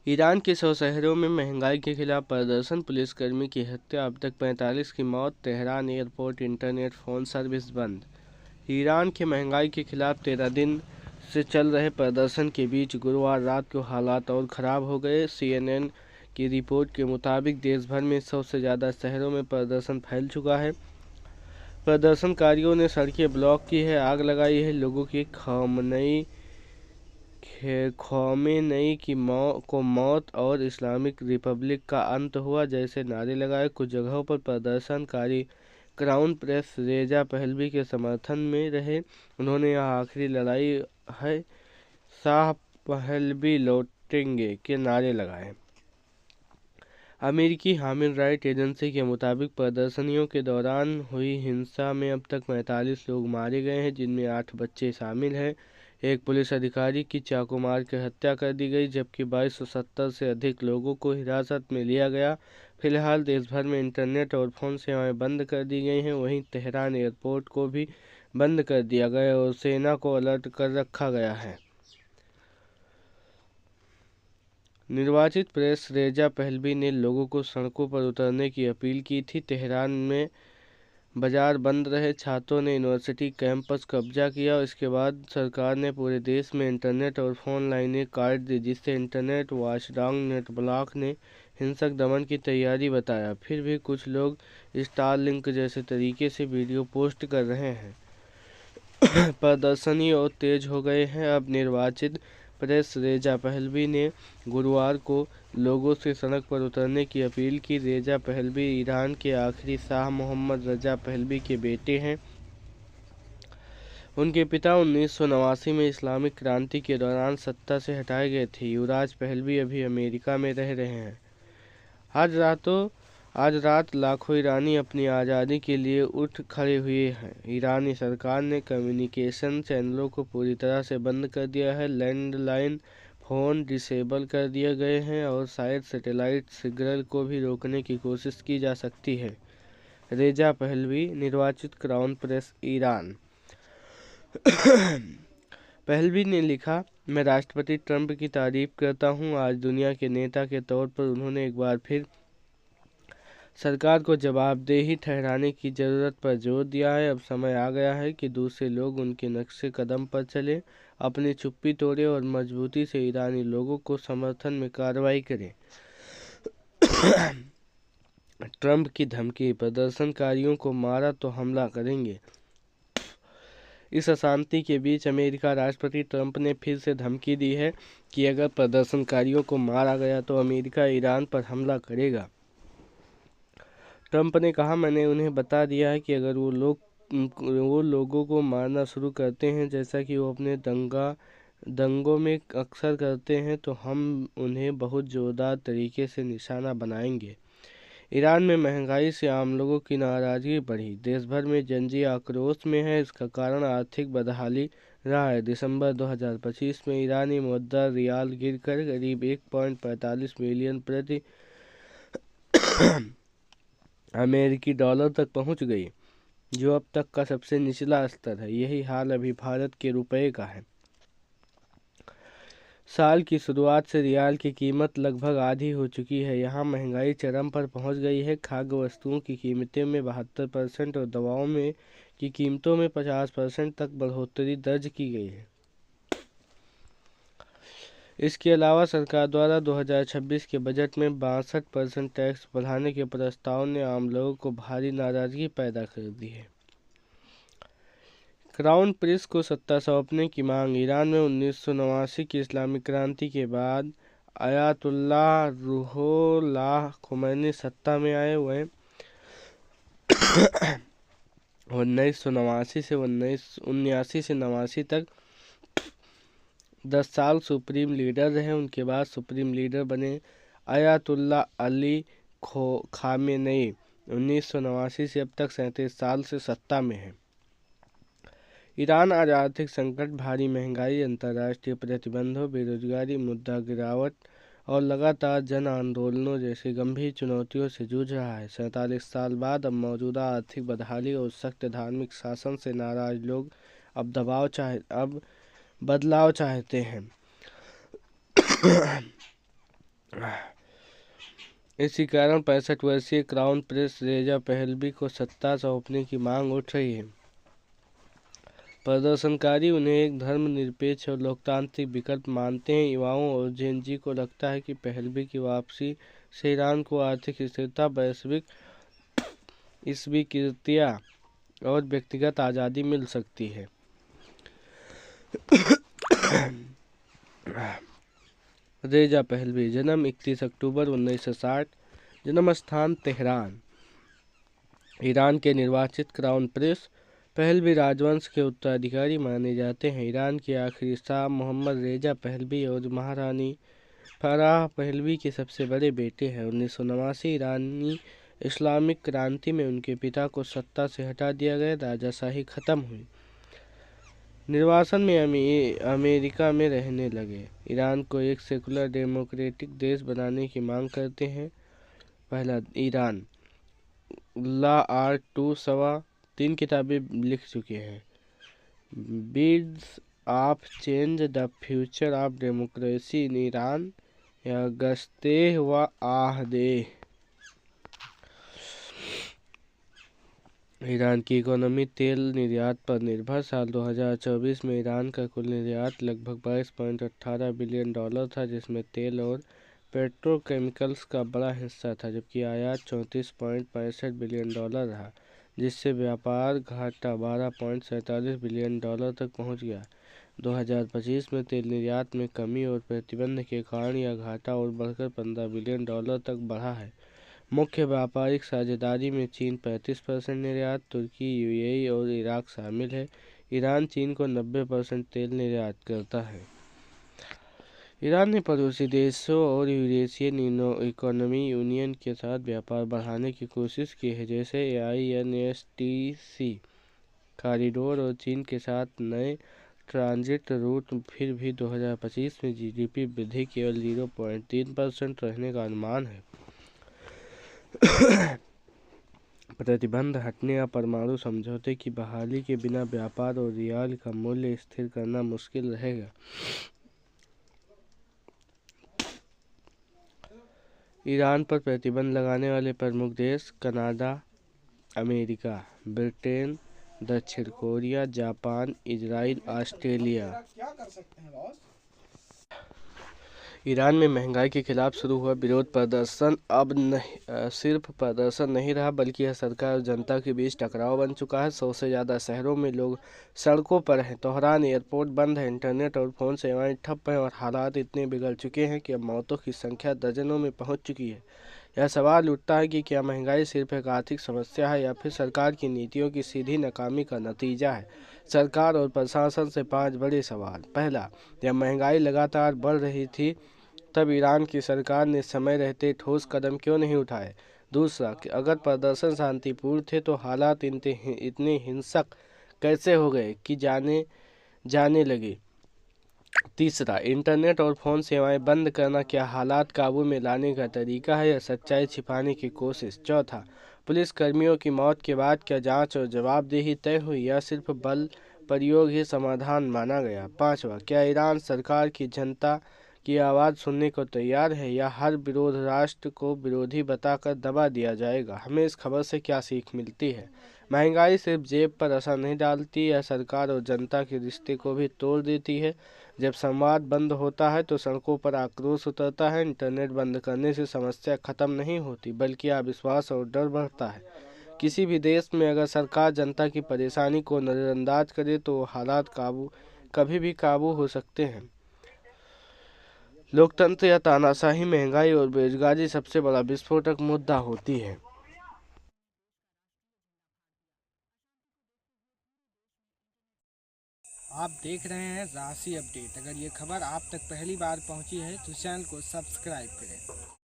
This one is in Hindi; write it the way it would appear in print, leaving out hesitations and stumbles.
ईरान के 100 शहरों में महंगाई के खिलाफ प्रदर्शन, पुलिसकर्मी की हत्या, अब तक 45 की मौत, Tehran airport, internet phone service बंद। ईरान के महंगाई के खिलाफ 13 दिन से चल रहे प्रदर्शन के बीच गुरुवार रात को हालात और ख़राब हो गए। CNN की रिपोर्ट के मुताबिक देश भर में 100 से ज़्यादा शहरों में प्रदर्शन फैल चुका है। प्रदर्शनकारियों ने सड़कें ब्लॉक की है, आग लगाई है, लोगों की खौमेनई की को मौत और इस्लामिक रिपब्लिक का अंत हुआ जैसे नारे लगाए। कुछ जगहों पर प्रदर्शनकारी क्राउन प्रिंस रेजा पहलवी के समर्थन में रहे। उन्होंने यह आखिरी लड़ाई है, शाह पहलवी लौटेंगे के नारे लगाए। अमेरिकी ह्यूमन राइट एजेंसी के मुताबिक प्रदर्शनियों के दौरान हुई हिंसा में अब तक 45 लोग मारे गए हैं, जिनमें 8 बच्चे शामिल हैं। एक पुलिस अधिकारी की चाकू मार कर हत्या कर दी गई, जबकि 2270 से अधिक लोगों को हिरासत में लिया गया। फिलहाल देश भर में इंटरनेट और फ़ोन सेवाएं बंद कर दी गई हैं। वहीं तेहरान एयरपोर्ट को भी बंद कर दिया गया और सेना को अलर्ट कर रखा गया है। निर्वाचित प्रेस रेजा पहलवी ने लोगों को सड़कों पर उतरने की अपील की थी। तेहरान में बाजार बंद रहे, छात्रों ने यूनिवर्सिटी कैंपस कब्जा किया। इसके बाद सरकार ने पूरे देश में इंटरनेट और फ़ोन लाइनें काट दी, जिससे इंटरनेट वॉचडॉग नेटब्लॉक ने हिंसक दमन की तैयारी बताया। फिर भी कुछ लोग स्टारलिंक जैसे तरीके से वीडियो पोस्ट कर रहे हैं। प्रदर्शनी और तेज हो गए हैं। अब निर्वाचित प्रेस रेजा पहलवी ने गुरुवार को लोगों से सड़क पर उतरने की अपील की। रेजा पहलवी ईरान के आखिरी शाह मोहम्मद रजा पहलवी के बेटे हैं। उनके पिता 1989 में इस्लामिक क्रांति के दौरान सत्ता से हटाए गए थे। युवराज पहलवी अभी अमेरिका में रह रहे हैं। आज रात लाखों ईरानी अपनी आज़ादी के लिए उठ खड़े हुए हैं। ईरानी सरकार ने कम्युनिकेशन चैनलों को पूरी तरह से बंद कर दिया है। लैंडलाइन फ़ोन डिसेबल कर दिए गए हैं और शायद सैटेलाइट सिग्नल को भी रोकने की कोशिश की जा सकती है। रेजा पहलवी, निर्वाचित क्राउन प्रिंस ईरान। पहलवी ने लिखा, मैं राष्ट्रपति ट्रंप की तारीफ करता हूं। आज दुनिया के नेता के तौर पर उन्होंने एक बार फिर सरकार को जवाबदेही ठहराने की ज़रूरत पर जोर दिया है। अब समय आ गया है कि दूसरे लोग उनके नक्शे कदम पर चलें, अपनी चुप्पी तोड़ें और मजबूती से ईरानी लोगों को समर्थन में कार्रवाई करें। ट्रंप की धमकी, प्रदर्शनकारियों को मारा तो हमला करेंगे। इस अशांति के बीच अमेरिका राष्ट्रपति ट्रंप ने फिर से धमकी दी है कि अगर प्रदर्शनकारियों को मारा गया तो अमेरिका ईरान पर हमला करेगा। ट्रंप ने कहा, मैंने उन्हें बता दिया है कि अगर वो लोगों को मारना शुरू करते हैं, जैसा कि वो अपने दंगों में अक्सर करते हैं, तो हम उन्हें बहुत ज़ोरदार तरीके से निशाना बनाएंगे। ईरान में महंगाई से आम लोगों की नाराज़गी बढ़ी। देश भर में जनजीय आक्रोश में है। इसका कारण आर्थिक बदहाली रहा है। दिसंबर 2025 में ईरानी मुद्रा रियाल गिरकर करीब 1.45 मिलियन प्रति अमेरिकी डॉलर तक पहुंच गई, जो अब तक का सबसे निचला स्तर है। यही हाल अभी भारत के रुपये का है। साल की शुरुआत से रियाल की कीमत लगभग आधी हो चुकी है। यहाँ महंगाई चरम पर पहुँच गई है। खाद्य वस्तुओं की कीमतें में 72% और दवाओं में की कीमतों में 50% तक बढ़ोतरी दर्ज की गई है। इसके अलावा सरकार द्वारा 2026 के बजट में 62% टैक्स बढ़ाने के प्रस्ताव ने आम लोगों को भारी नाराजगी पैदा कर दी है। क्राउन प्रिंस को सत्ता सौंपने की मांग। ईरान में 1989 की इस्लामिक क्रांति के बाद आयतुल्लाह रूहोल्लाह खुमैनी सत्ता में आए। वह 1989 से 1989 तक 10 साल सुप्रीम लीडर रहे। उनके बाद सुप्रीम लीडर बने आयतुल्लाह अली खामेनेई। 1989 से अब तक 37 साल से सत्ता में है। ईरान आज आर्थिक संकट, भारी महंगाई, अंतर्राष्ट्रीय प्रतिबंधों, बेरोजगारी, मुद्रा गिरावट और लगातार जन आंदोलनों जैसी गंभीर चुनौतियों से जूझ रहा है। 47 साल बाद अब मौजूदा आर्थिक बदहाली और सख्त धार्मिक शासन से नाराज लोग अब बदलाव चाहते हैं। इसी कारण 65 वर्षीय क्राउन प्रिंस रेजा पहलवी को सत्ता सौंपने की मांग उठ रही है। प्रदर्शनकारी उन्हें एक धर्मनिरपेक्ष और लोकतांत्रिक विकल्प मानते हैं। युवाओं और जेन जी को लगता है कि पहलवी की वापसी से ईरान को आर्थिक स्थिरता, वैश्विक स्वीकृतियां और व्यक्तिगत आज़ादी मिल सकती है। रेजा पहलवी, जन्म 31 अक्टूबर 1960, जन्म स्थान तेहरान। ईरान के निर्वाचित क्राउन प्रिंस पहलवी राजवंश के उत्तराधिकारी माने जाते हैं। ईरान के आखिरी शाह मोहम्मद रेजा पहलवी और महारानी फराह पहलवी के सबसे बड़े बेटे हैं। 1989 ईरानी इस्लामिक क्रांति में उनके पिता को सत्ता से हटा दिया गया, राजाशाही खत्म हुई। निर्वासन में अमेरिका में रहने लगे। ईरान को एक सेकुलर डेमोक्रेटिक देश बनाने की मांग करते हैं। पहला, ईरान ला आर्ट टू सवा 3 किताबें लिख चुके हैं। Beads of change, the future of democracy in Iran या गश्ते व आहदे। ईरान की इकोनॉमी तेल निर्यात पर निर्भर। साल 2024 में ईरान का कुल निर्यात लगभग $22.18 बिलियन था, जिसमें तेल और पेट्रोकेमिकल्स का बड़ा हिस्सा था, जबकि आयात $34.65 बिलियन रहा, जिससे व्यापार घाटा $12.47 बिलियन तक पहुंच गया। 2025 में तेल निर्यात में कमी और प्रतिबंध के कारण यह घाटा और बढ़कर $15 बिलियन तक बढ़ा है। मुख्य व्यापारिक साझेदारी में चीन 35% निर्यात, तुर्की, यूएई और इराक शामिल है। ईरान चीन को 90% तेल निर्यात करता है। ईरान ने पड़ोसी देशों और यूरेशियन इकोनॉमी यूनियन के साथ व्यापार बढ़ाने की कोशिश की है, जैसे INSTC कॉरिडोर और चीन के साथ नए ट्रांजिट रूट। फिर भी 2025 में GDP वृद्धि केवल 0.3% रहने का अनुमान है। प्रतिबंध हटने या परमाणु समझौते की बहाली के बिना व्यापार और रियाल का मूल्य स्थिर करना मुश्किल रहेगा। ईरान पर प्रतिबंध लगाने वाले प्रमुख देश कनाडा, अमेरिका, ब्रिटेन, दक्षिण Korea, Japan, Israel, Australia. Iran में महंगाई के खिलाफ शुरू हुआ विरोध प्रदर्शन अब सिर्फ प्रदर्शन नहीं रहा, बल्कि यह सरकार और जनता के बीच टकराव बन चुका है। 100 से ज़्यादा शहरों में लोग सड़कों पर हैं। तेहरान एयरपोर्ट बंद है, इंटरनेट और फ़ोन सेवाएं ठप हैं और हालात इतने बिगड़ चुके हैं कि अब मौतों की संख्या दर्जनों में पहुंच चुकी है। यह सवाल उठता है कि क्या महंगाई सिर्फ एक आर्थिक समस्या है या फिर सरकार की नीतियों की सीधी नाकामी का नतीजा है। सरकार और प्रशासन से 5 बड़े सवाल। पहला, जब महंगाई लगातार बढ़ रही थी तब ईरान की सरकार ने समय रहते ठोस कदम क्यों नहीं उठाए। दूसरा, कि अगर प्रदर्शन शांतिपूर्ण थे तो हालात इतने हिंसक कैसे हो गए कि जाने लगे। तीसरा, इंटरनेट और फ़ोन सेवाएं बंद करना क्या हालात काबू में लाने का तरीका है या सच्चाई छिपाने की कोशिश। चौथा, पुलिस कर्मियों की मौत के बाद क्या जांच और जवाबदेही तय हुई या सिर्फ बल प्रयोग ही समाधान माना गया। पांचवा, क्या ईरान सरकार की जनता की आवाज़ सुनने को तैयार है या हर विरोध राष्ट्र को विरोधी बताकर दबा दिया जाएगा। हमें इस खबर से क्या सीख मिलती है। महंगाई सिर्फ जेब पर असर नहीं डालती, यह सरकार और जनता के रिश्ते को भी तोड़ देती है। जब संवाद बंद होता है तो सड़कों पर आक्रोश उतरता है। इंटरनेट बंद करने से समस्या खत्म नहीं होती, बल्कि अविश्वास और डर बढ़ता है। किसी भी देश में अगर सरकार जनता की परेशानी को नज़रअंदाज करे तो हालात कभी भी काबू हो सकते हैं। लोकतंत्र या तानाशाही, महंगाई और बेरोजगारी सबसे बड़ा विस्फोटक मुद्दा होती है। आप देख रहे हैं राशि अपडेट। अगर ये खबर आप तक पहली बार पहुंची है तो चैनल को सब्सक्राइब करें।